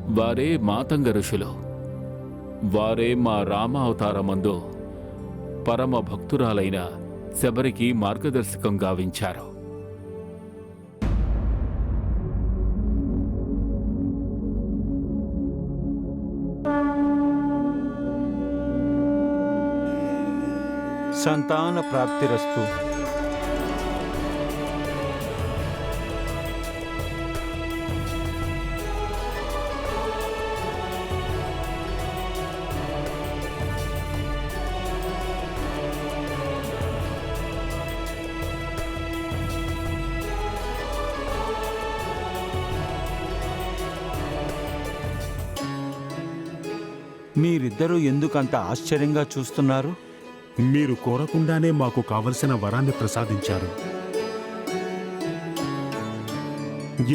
వారే మాతంగ ఋషులు. వారే మా రామ అవతారమందు పరమ భక్తురాలైన శబరికి మార్గదర్శకం గావించారు. సంతాన ప్రాప్తిరస్తు. మీరిద్దరూ ఎందుకంత ఆశ్చర్యంగా చూస్తున్నారు? మీరు కోరకుండానే మాకు కావలసిన వరాన్ని ప్రసాదించారు.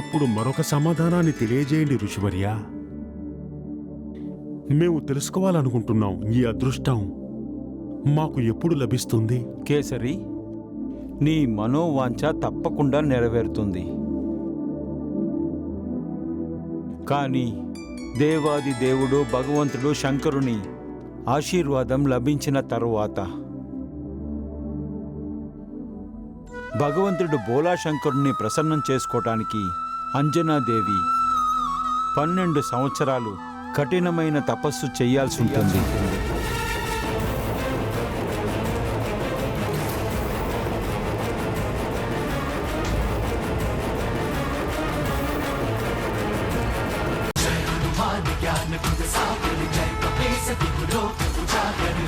ఇప్పుడు మరొక సమాధానాన్ని తెలియజేయండి ఋషివర్యా. మేము తెలుసుకోవాలనుకుంటున్నాం, ఈ అదృష్టం మాకు ఎప్పుడు లభిస్తుంది? కేసరి, నీ మనోవాంఛ తప్పకుండా నెరవేరుతుంది. కానీ దేవాది దేవుడు భగవంతుడు శంకరుని ఆశీర్వాదం లభించిన తరువాత భగవంతుడు బోలాశంకరుని ప్రసన్నం చేసుకోవటానికి అంజనాదేవి 12 సంవత్సరాలు కఠినమైన తపస్సు చేయాల్సి ఉంటుంది.